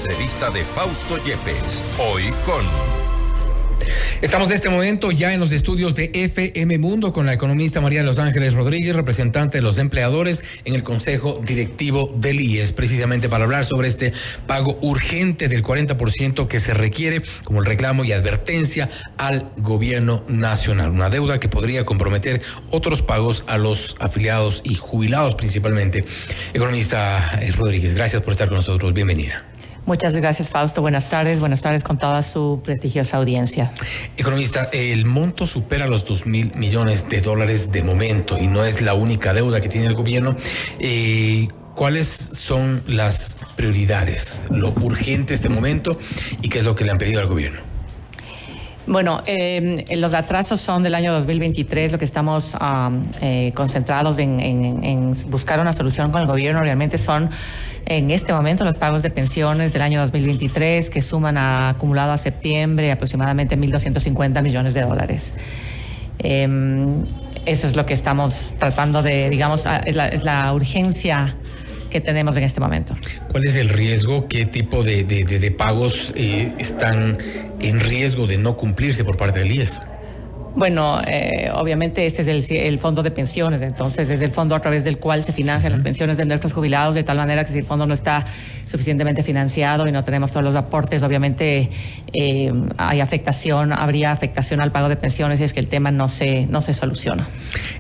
entrevista de Fausto Yepes. Hoy con... Estamos en este momento ya en los estudios de FM Mundo con la economista María de los Ángeles Rodríguez, representante de los empleadores en el Consejo Directivo del IES, precisamente para hablar sobre este pago urgente del 40% que se requiere como el reclamo y advertencia al gobierno nacional. Una deuda que podría comprometer otros pagos a los afiliados y jubilados principalmente. Economista Rodríguez, gracias por estar con nosotros. Bienvenida. Muchas gracias, Fausto. Buenas tardes con toda su prestigiosa audiencia. Economista, el monto supera los $2,000 millones de momento y no es la única deuda que tiene el gobierno. ¿Cuáles son las prioridades, lo urgente de este momento y qué es lo que le han pedido al gobierno? Bueno, los atrasos son del año 2023, lo que estamos concentrados en buscar una solución con el gobierno realmente son en este momento los pagos de pensiones del año 2023 que suman acumulado a septiembre aproximadamente $1,250 millones. Eso es lo que estamos tratando de, digamos, es la urgencia que tenemos en este momento. ¿Cuál es el riesgo? ¿Qué tipo de pagos están en riesgo de no cumplirse por parte del IES? Bueno, obviamente este es el fondo de pensiones, entonces es el fondo a través del cual se financian las pensiones de nuestros jubilados, de tal manera que si el fondo no está suficientemente financiado y no tenemos todos los aportes, obviamente habría afectación al pago de pensiones si es que el tema no se soluciona.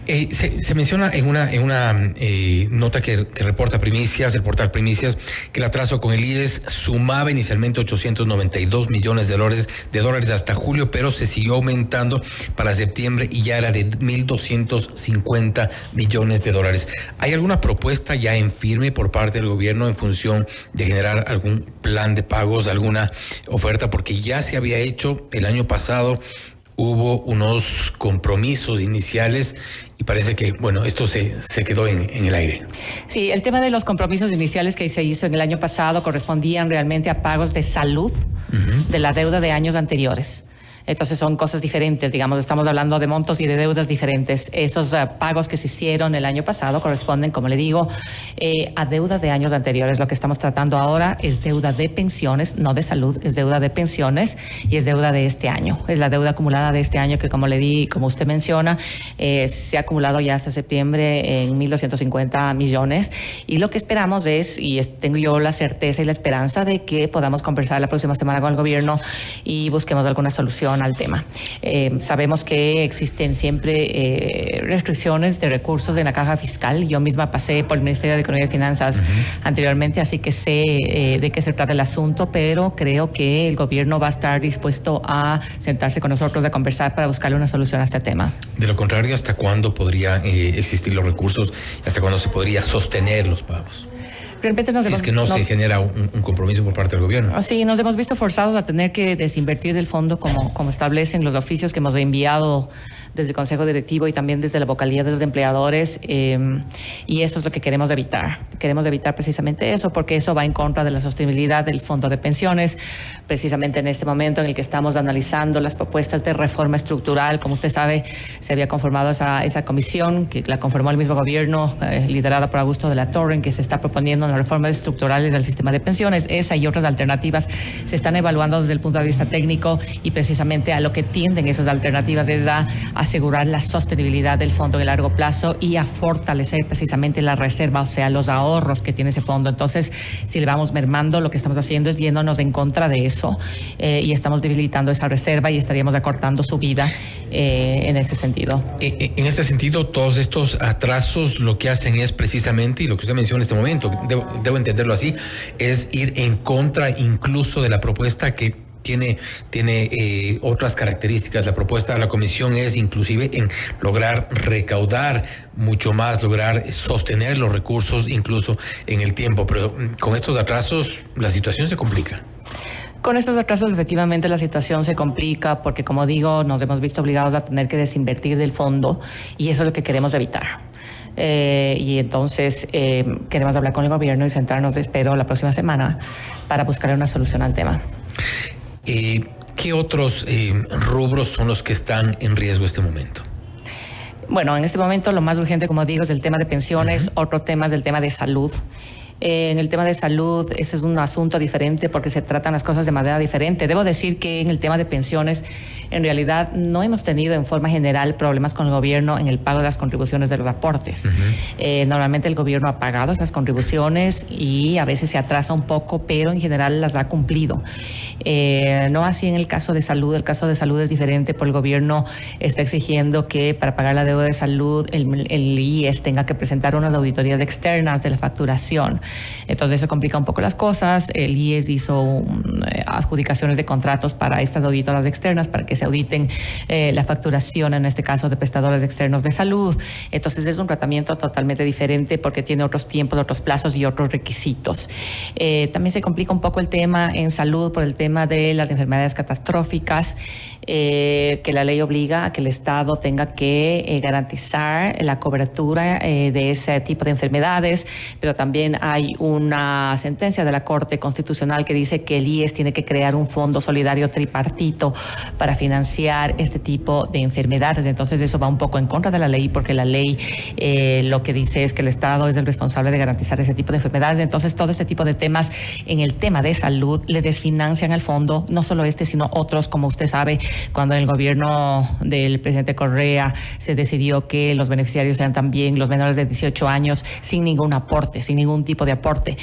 Se menciona en una nota que reporta Primicias, el portal Primicias, que el atraso con el IES sumaba inicialmente $892 millones de dólares hasta julio, pero se siguió aumentando para septiembre y ya era de $1,250 millones. ¿Hay alguna propuesta ya en firme por parte del gobierno en función de generar algún plan de pagos, alguna oferta? Porque ya se había hecho el año pasado, hubo unos compromisos iniciales y parece que, bueno, esto se quedó en el aire. Sí, el tema de los compromisos iniciales que se hizo en el año pasado correspondían realmente a pagos de salud de la deuda de años anteriores. Entonces son cosas diferentes, digamos, estamos hablando de montos y de deudas diferentes. Esos pagos que se hicieron el año pasado corresponden, como le digo, a deuda de años anteriores. Lo que estamos tratando ahora es deuda de pensiones, no de salud, es deuda de pensiones y es deuda de este año. Es la deuda acumulada de este año que, como usted menciona, se ha acumulado ya hasta septiembre en $1,250 millones. Y lo que esperamos es, y tengo yo la certeza y la esperanza de que podamos conversar la próxima semana con el gobierno y busquemos alguna solución al tema. Sabemos que existen siempre restricciones de recursos en la caja fiscal. Yo misma pasé por el Ministerio de Economía y Finanzas anteriormente, así que sé de qué se trata el asunto, pero creo que el gobierno va a estar dispuesto a sentarse con nosotros a conversar para buscarle una solución a este tema. De lo contrario, ¿hasta cuándo podría existir los recursos? ¿Hasta cuándo se podría sostener los pagos? Se genera un compromiso por parte del gobierno. Sí, nos hemos visto forzados a tener que desinvertir del fondo como establecen los oficios que hemos enviado desde el Consejo Directivo y también desde la vocalía de los empleadores, y eso es lo que queremos evitar. Queremos evitar precisamente eso, porque eso va en contra de la sostenibilidad del fondo de pensiones, precisamente en este momento en el que estamos analizando las propuestas de reforma estructural. Como usted sabe, se había conformado esa comisión, que la conformó el mismo gobierno, liderada por Augusto de la Torre, en que se está proponiendo las reformas estructurales del sistema de pensiones. Esa y otras alternativas se están evaluando desde el punto de vista técnico, y precisamente a lo que tienden esas alternativas es a asegurar la sostenibilidad del fondo en el largo plazo y a fortalecer precisamente la reserva, o sea, los ahorros que tiene ese fondo. Entonces, si le vamos mermando, lo que estamos haciendo es yéndonos en contra de eso, y estamos debilitando esa reserva y estaríamos acortando su vida en ese sentido. En este sentido, todos estos atrasos lo que hacen es precisamente, y lo que usted menciona en este momento, debo entenderlo así, es ir en contra incluso de la propuesta que tiene otras características. La propuesta de la comisión es inclusive en lograr recaudar mucho más, lograr sostener los recursos incluso en el tiempo, pero con estos atrasos la situación se complica. Con estos atrasos efectivamente la situación se complica porque, como digo, nos hemos visto obligados a tener que desinvertir del fondo y eso es lo que queremos evitar. Y entonces queremos hablar con el gobierno y sentarnos, espero, la próxima semana para buscar una solución al tema. ¿Qué otros rubros son los que están en riesgo en este momento? Bueno, en este momento lo más urgente, como digo, es el tema de pensiones. Otro tema es el tema de salud. En el tema de salud, ese es un asunto diferente porque se tratan las cosas de manera diferente. Debo decir que en el tema de pensiones, en realidad no hemos tenido en forma general problemas con el gobierno en el pago de las contribuciones de los aportes. Normalmente el gobierno ha pagado esas contribuciones y a veces se atrasa un poco, pero en general las ha cumplido. No así en el caso de salud. El caso de salud es diferente, porque el gobierno está exigiendo que para pagar la deuda de salud el IES tenga que presentar unas auditorías externas de la facturación. Entonces eso complica un poco las cosas. El IES hizo adjudicaciones de contratos para estas auditoras externas para que se auditen la facturación, en este caso de prestadores externos de salud. Entonces es un tratamiento totalmente diferente porque tiene otros tiempos, otros plazos y otros requisitos. También se complica un poco el tema en salud por el tema de las enfermedades catastróficas, que la ley obliga a que el Estado tenga que garantizar la cobertura de ese tipo de enfermedades, pero también hay una sentencia de la Corte Constitucional que dice que el IES tiene que crear un fondo solidario tripartito para financiar este tipo de enfermedades. Entonces eso va un poco en contra de la ley, porque la ley lo que dice es que el Estado es el responsable de garantizar ese tipo de enfermedades. Entonces todo este tipo de temas en el tema de salud le desfinancian al fondo, no solo este, sino otros, como usted sabe, cuando en el gobierno del presidente Correa se decidió que los beneficiarios sean también los menores de 18 años sin ningún aporte, sin ningún tipo de aporte.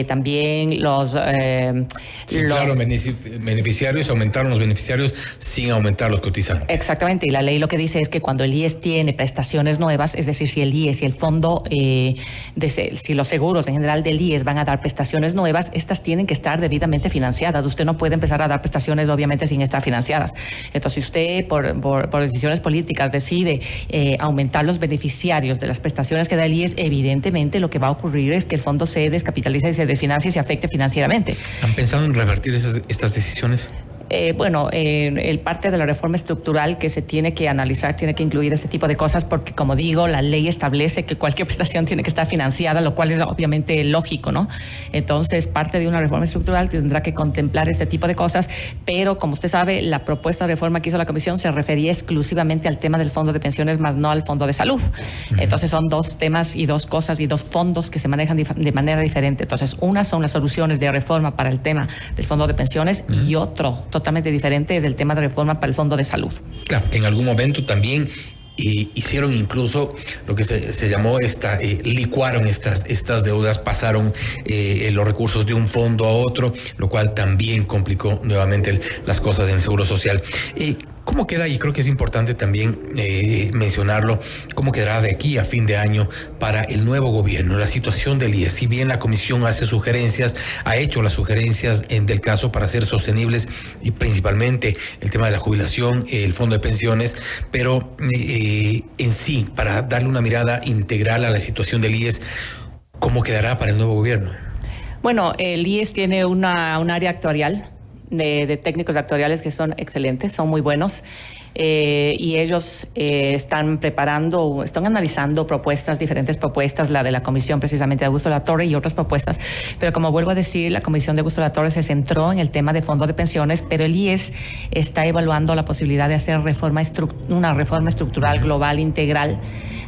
También los beneficiarios, aumentaron los beneficiarios sin aumentar los cotizantes. Exactamente, y la ley lo que dice es que cuando el IES tiene prestaciones nuevas, es decir, si el IES y el fondo, si los seguros en general del IES van a dar prestaciones nuevas, estas tienen que estar debidamente financiadas. Usted no puede empezar a dar prestaciones obviamente sin estar financiadas. Entonces, si usted por decisiones políticas decide aumentar los beneficiarios de las prestaciones que da el IES, evidentemente lo que va a ocurrir es que el fondo se descapitaliza y se desfinancia y se afecte financieramente. ¿Han pensado en revertir estas decisiones? El parte de la reforma estructural que se tiene que analizar tiene que incluir este tipo de cosas, porque, como digo, la ley establece que cualquier prestación tiene que estar financiada, lo cual es obviamente lógico, ¿no? Entonces, parte de una reforma estructural tendrá que contemplar este tipo de cosas, pero como usted sabe, la propuesta de reforma que hizo la Comisión se refería exclusivamente al tema del fondo de pensiones, más no al fondo de salud. Entonces, son dos temas y dos cosas y dos fondos que se manejan de manera diferente. Entonces, una son las soluciones de reforma para el tema del fondo de pensiones y otro totalmente diferente es el tema de reforma para el fondo de salud. Claro, en algún momento también hicieron incluso lo que se llamó licuaron estas deudas, pasaron los recursos de un fondo a otro, lo cual también complicó nuevamente las cosas en el Seguro Social. ¿Cómo queda? Y creo que es importante también mencionarlo, ¿cómo quedará de aquí a fin de año para el nuevo gobierno la situación del IES? Si bien la Comisión ha hecho las sugerencias del caso para ser sostenibles, y principalmente el tema de la jubilación, el fondo de pensiones, pero en sí, para darle una mirada integral a la situación del IES, ¿cómo quedará para el nuevo gobierno? Bueno, el IES tiene un área actuarial de técnicos actuariales que son excelentes, son muy buenos. Y ellos están analizando diferentes propuestas, la de la comisión precisamente de Augusto Latorre y otras propuestas. Pero como vuelvo a decir, la comisión de Augusto Latorre se centró en el tema de fondo de pensiones, pero el IES está evaluando la posibilidad de hacer una reforma estructural global integral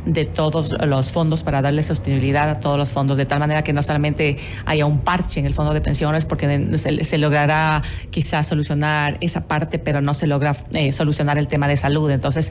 de todos los fondos para darle sostenibilidad a todos los fondos, de tal manera que no solamente haya un parche en el fondo de pensiones, porque se logrará quizás solucionar esa parte, pero no se logra solucionar el tema de salud. Entonces,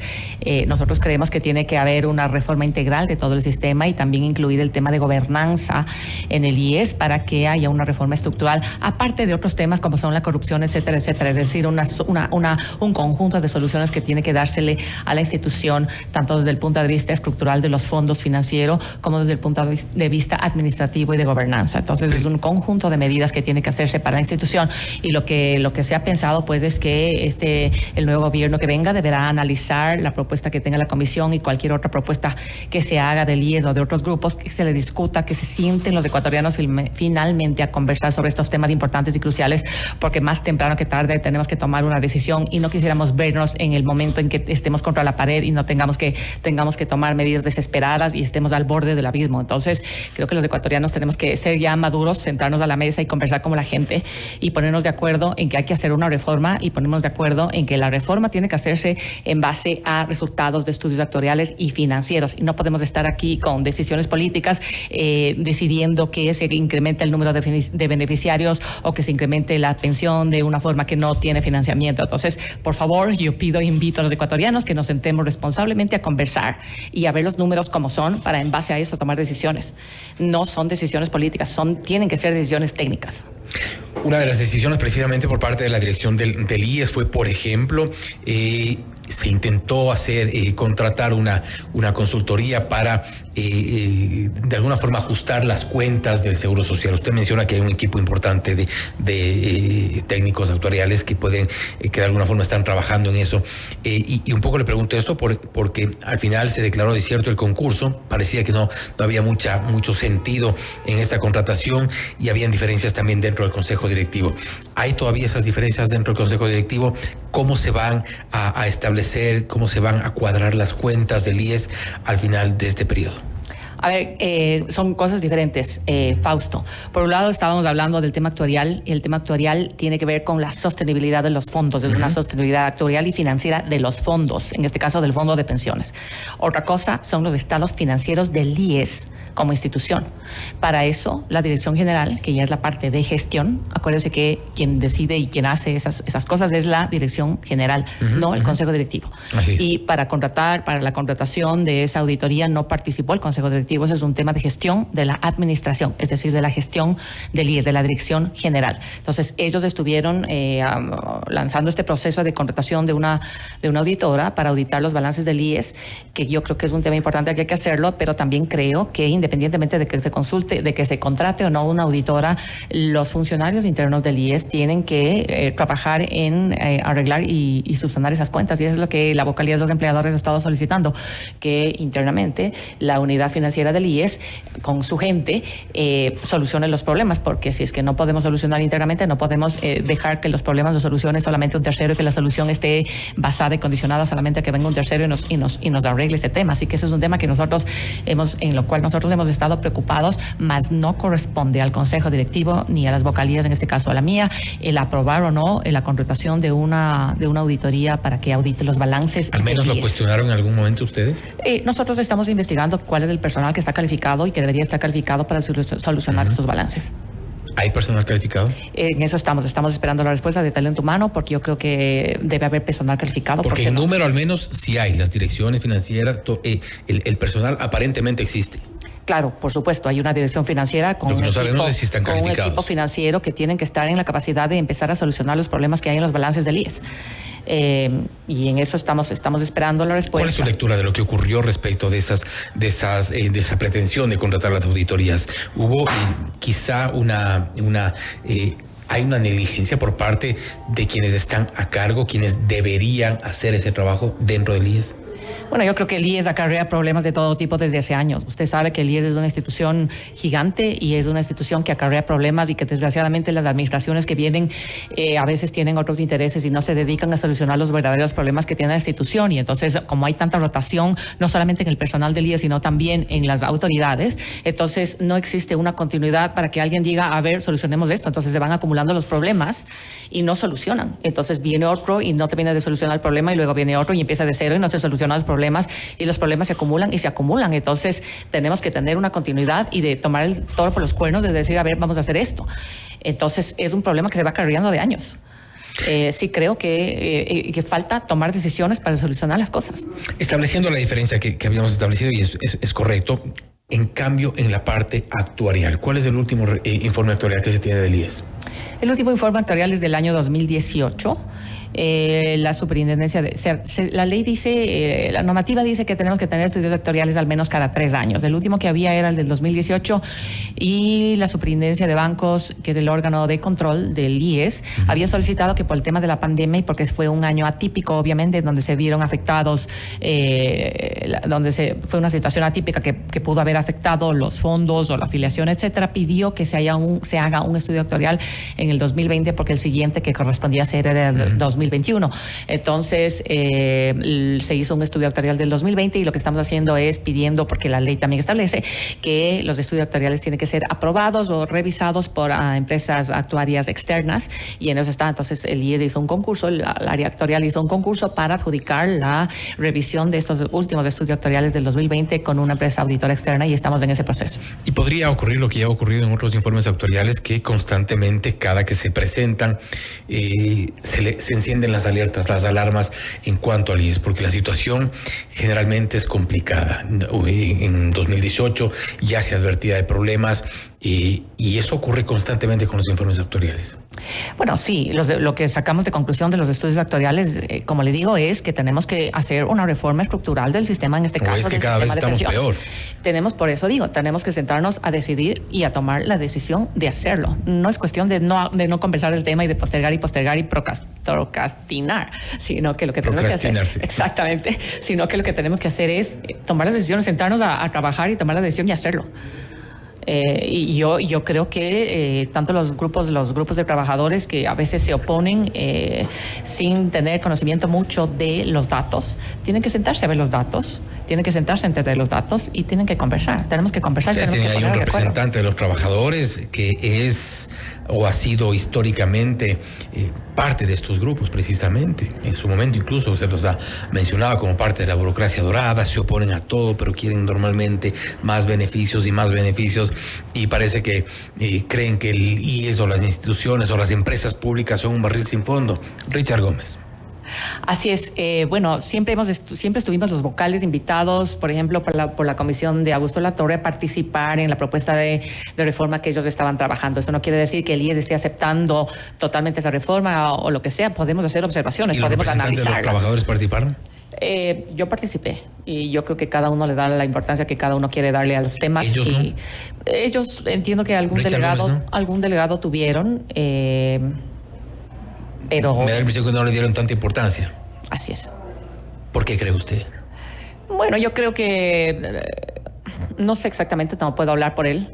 nosotros creemos que tiene que haber una reforma integral de todo el sistema y también incluir el tema de gobernanza en el IES para que haya una reforma estructural, aparte de otros temas como son la corrupción, etcétera, etcétera. Es decir, un conjunto de soluciones que tiene que dársele a la institución, tanto desde el punto de vista estructural de los fondos financieros como desde el punto de vista administrativo y de gobernanza. Entonces, es un conjunto de medidas que tiene que hacerse para la institución, y lo que se ha pensado pues es que el nuevo gobierno que venga deberá analizar la propuesta que tenga la comisión y cualquier otra propuesta que se haga del IES o de otros grupos, que se le discuta, que se sienten los ecuatorianos finalmente a conversar sobre estos temas importantes y cruciales, porque más temprano que tarde tenemos que tomar una decisión y no quisiéramos vernos en el momento en que estemos contra la pared y no tengamos que tomar medidas medidas desesperadas y estemos al borde del abismo. Entonces, creo que los ecuatorianos tenemos que ser ya maduros, sentarnos a la mesa y conversar como la gente y ponernos de acuerdo en que hay que hacer una reforma y ponernos de acuerdo en que la reforma tiene que hacerse en base a resultados de estudios actuariales y financieros. Y no podemos estar aquí con decisiones políticas decidiendo que se incremente el número de beneficiarios o que se incremente la pensión de una forma que no tiene financiamiento. Entonces, por favor, yo invito a los ecuatorianos que nos sentemos responsablemente a conversar y a ver los números como son para en base a eso tomar decisiones. No son decisiones políticas, tienen que ser decisiones técnicas. Una de las decisiones precisamente por parte de la dirección del IES fue, por ejemplo, se intentó contratar una consultoría para de alguna forma ajustar las cuentas del Seguro Social. Usted menciona que hay un equipo importante de técnicos actuariales que pueden, que de alguna forma están trabajando en eso. Y un poco le pregunto esto porque al final se declaró desierto el concurso. Parecía que no había mucho sentido en esta contratación y habían diferencias también dentro del Consejo Directivo. ¿Hay todavía esas diferencias dentro del Consejo Directivo? ¿Cómo se van a establecer, cómo se van a cuadrar las cuentas del IES al final de este periodo? A ver, son cosas diferentes, Fausto. Por un lado, estábamos hablando del tema actuarial, y el tema actuarial tiene que ver con la sostenibilidad de los fondos, es una sostenibilidad actuarial y financiera de los fondos, en este caso del fondo de pensiones. Otra cosa son los estados financieros del IES como institución. Para eso, la Dirección General, que ya es la parte de gestión, acuérdense que quien decide y quien hace esas cosas es la Dirección General, no el Consejo Directivo. Y para la contratación de esa auditoría no participó el Consejo Directivo. Ese es un tema de gestión de la administración, es decir, de la gestión del IES, de la Dirección General. Entonces, ellos estuvieron lanzando este proceso de contratación de una auditora para auditar los balances del IES, que yo creo que es un tema importante que hay que hacerlo, pero también creo que independientemente de que se consulte, de que se contrate o no una auditora, los funcionarios internos del IES tienen que trabajar en arreglar y subsanar esas cuentas, y eso es lo que la vocalía de los empleadores ha estado solicitando, que internamente la unidad financiera del IES con su gente solucione los problemas, porque si es que no podemos solucionar internamente, no podemos dejar que los problemas los solucione solamente un tercero y que la solución esté basada y condicionada solamente a que venga un tercero y nos arregle ese tema. Así que ese es un tema que en lo cual nosotros hemos estado preocupados, mas no corresponde al Consejo Directivo ni a las vocalías, en este caso a la mía, el aprobar o no la contratación de una auditoría para que audite los balances. ¿Al menos lo cuestionaron en algún momento ustedes? Nosotros estamos investigando cuál es el personal que está calificado y que debería estar calificado para solucionar estos balances. ¿Hay personal calificado? En eso estamos esperando la respuesta de talento humano, porque yo creo que debe haber personal calificado. Porque el número al menos sí hay, las direcciones financieras, el personal aparentemente existe. Claro, por supuesto, hay una dirección financiera con un equipo financiero que tienen que estar en la capacidad de empezar a solucionar los problemas que hay en los balances del IES. Y en eso estamos esperando la respuesta. ¿Cuál es su lectura de lo que ocurrió respecto de esa pretensión de contratar las auditorías? ¿Hubo quizá hay una negligencia por parte de quienes están a cargo, quienes deberían hacer ese trabajo dentro del IES? Bueno, yo creo que el IES acarrea problemas de todo tipo desde hace años. Usted sabe que el IES es una institución gigante y es una institución que acarrea problemas y que desgraciadamente las administraciones que vienen a veces tienen otros intereses y no se dedican a solucionar los verdaderos problemas que tiene la institución. Y entonces, como hay tanta rotación, no solamente en el personal del IES, sino también en las autoridades, entonces no existe una continuidad para que alguien diga, a ver, solucionemos esto. Entonces se van acumulando los problemas y no solucionan. Entonces viene otro y no termina de solucionar el problema y luego viene otro y empieza de cero y no se soluciona los problemas y los problemas se acumulan y se acumulan. Entonces tenemos que tener una continuidad y de tomar el toro por los cuernos, de decir, a ver, vamos a hacer esto. Entonces es un problema que se va acarreando de años. Sí creo que falta tomar decisiones para solucionar las cosas. Estableciendo la diferencia que habíamos establecido, y es correcto, en cambio en la parte actuarial, ¿cuál es el último informe actuarial que se tiene del IES? El último informe actuarial es del año 2018. La superintendencia la ley dice, la normativa dice que tenemos que tener estudios actuariales al menos cada 3 años. El último que había era el del 2018 y la superintendencia de bancos, que es el órgano de control del IES, había solicitado que por el tema de la pandemia y porque fue un año atípico, obviamente, donde se vieron afectados, fue una situación atípica que pudo haber afectado los fondos o la afiliación, etcétera, pidió que se haga un estudio actuarial en el 2020 porque el siguiente que correspondía a ser era el 2021. Entonces, se hizo un estudio actuarial del 2020 y lo que estamos haciendo es pidiendo, porque la ley también establece que los estudios actuariales tienen que ser aprobados o revisados por empresas actuarias externas, y en eso está. Entonces, el IES hizo un concurso, el área actuarial hizo un concurso para adjudicar la revisión de estos últimos estudios actuariales del 2020 con una empresa auditora externa, y estamos en ese proceso. Y podría ocurrir lo que ya ha ocurrido en otros informes actuariales, que constantemente, cada que se presentan, se encienden las alertas, las alarmas en cuanto al IES, porque la situación generalmente es complicada. En 2018 ya se advertía de problemas, y eso ocurre constantemente con los informes actuariales. Bueno, sí, lo que sacamos de conclusión de los estudios actuariales, como le digo, es que tenemos que hacer una reforma estructural del sistema, en este caso es que del cada vez sistema de estamos pensiones. peor. Por eso digo, tenemos que sentarnos a decidir y a tomar la decisión de hacerlo. No es cuestión de no conversar el tema y de postergar y procrastinar, sino que lo que tenemos que hacer, sí. Exactamente, sino que lo que tenemos que hacer es tomar las decisiones, sentarnos a trabajar y tomar la decisión y hacerlo. Y yo creo que tanto los grupos de trabajadores que a veces se oponen sin tener conocimiento mucho de los datos, tienen que sentarse a ver los datos, tienen que sentarse a entender los datos y tienen que conversar. Tenemos que conversar. Hay un representante de los trabajadores que es o ha sido históricamente parte de estos grupos, precisamente. En su momento incluso se los ha mencionado como parte de la burocracia dorada, se oponen a todo, pero quieren normalmente más beneficios y más beneficios, y parece que creen que el IES o las instituciones o las empresas públicas son un barril sin fondo. Richard Gómez. Así es. Bueno, siempre estuvimos los vocales invitados, por ejemplo, por la comisión de Augusto Latorre, a participar en la propuesta de reforma que ellos estaban trabajando. Esto no quiere decir que el IES esté aceptando totalmente esa reforma o lo que sea. Podemos hacer observaciones, podemos analizarla. ¿Los trabajadores participaron? Yo participé, y yo creo que cada uno le da la importancia que cada uno quiere darle a los temas. ¿Ellos no? Ellos, entiendo que algún delegado tuvieron, pero... Me da la impresión que no le dieron tanta importancia. Así es. ¿Por qué cree usted? Bueno, yo creo que... No sé exactamente, no puedo hablar por él,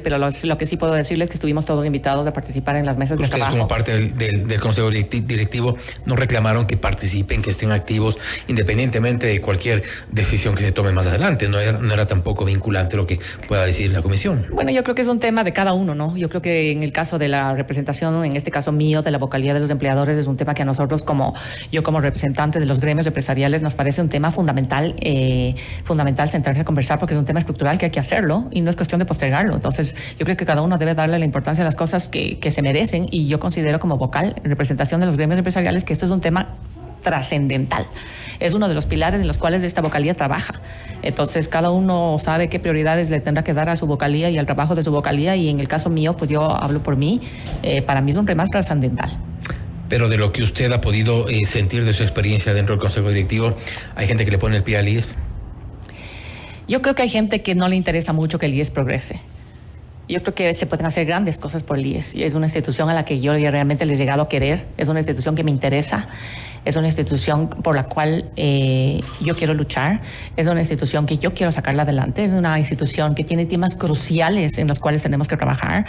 pero lo que sí puedo decirles es que estuvimos todos invitados a participar en las mesas de trabajo. Ustedes, como parte del Consejo Directivo, nos reclamaron que participen, que estén activos, independientemente de cualquier decisión que se tome más adelante. No era tampoco vinculante lo que pueda decir la comisión. Bueno, yo creo que es un tema de cada uno, ¿no? Yo creo que en el caso de la representación, en este caso mío, de la vocalía de los empleadores, es un tema que a nosotros, como representante de los gremios empresariales, nos parece un tema fundamental sentarse a conversar, porque es un tema estructural que hay que hacerlo y no es cuestión de postergarlo. Entonces, yo creo que cada uno debe darle la importancia a las cosas que se merecen, y yo considero, como vocal en representación de los gremios empresariales, que esto es un tema trascendental. Es uno de los pilares en los cuales esta vocalía trabaja. Entonces, cada uno sabe qué prioridades le tendrá que dar a su vocalía y al trabajo de su vocalía, y en el caso mío, pues yo hablo por mí, para mí es un tema trascendental. Pero de lo que usted ha podido sentir de su experiencia dentro del Consejo Directivo, ¿hay gente que le pone el pie al IES? Yo creo que hay gente que no le interesa mucho que el IES progrese. Yo creo que se pueden hacer grandes cosas por el IES. Es una institución a la que yo realmente les he llegado a querer. Es una institución que me interesa. Es una institución por la cual yo quiero luchar. Es una institución que yo quiero sacarla adelante. Es una institución que tiene temas cruciales en los cuales tenemos que trabajar.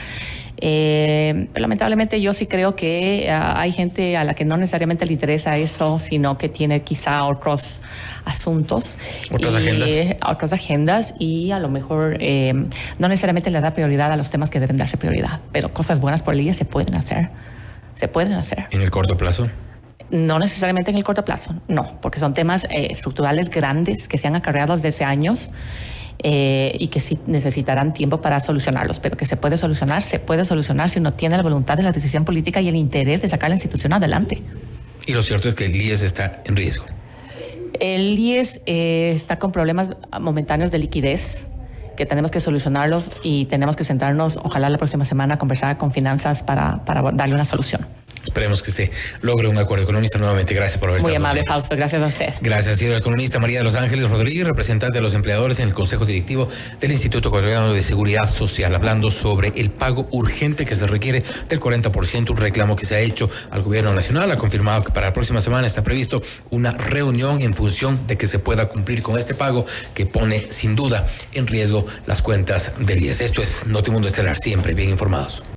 Pero lamentablemente yo sí creo que hay gente a la que no necesariamente le interesa eso, sino que tiene quizá otros asuntos. Otras agendas, y a lo mejor no necesariamente le da prioridad a los temas que deben darse prioridad. Pero cosas buenas por el IES se pueden hacer. ¿En el corto plazo? No necesariamente en el corto plazo, no, porque son temas estructurales grandes que se han acarreado desde hace años, y que sí necesitarán tiempo para solucionarlos, pero que se puede solucionar si uno tiene la voluntad de la decisión política y el interés de sacar la institución adelante. Y lo cierto es que el IES está en riesgo. El IES está con problemas momentáneos de liquidez que tenemos que solucionarlos, y tenemos que sentarnos, ojalá la próxima semana, a conversar con finanzas para darle una solución. Esperemos que se logre un acuerdo. Economista, nuevamente, gracias por haber estado. Muy amable, Fausto. Gracias a usted. Gracias. Ha sido la economista María de los Ángeles Rodríguez, representante de los empleadores en el Consejo Directivo del Instituto Ecuatoriano de Seguridad Social, hablando sobre el pago urgente que se requiere del 40%, un reclamo que se ha hecho al gobierno nacional. Ha confirmado que para la próxima semana está previsto una reunión en función de que se pueda cumplir con este pago, que pone sin duda en riesgo las cuentas del IES. Esto es Notimundo Estelar, siempre bien informados.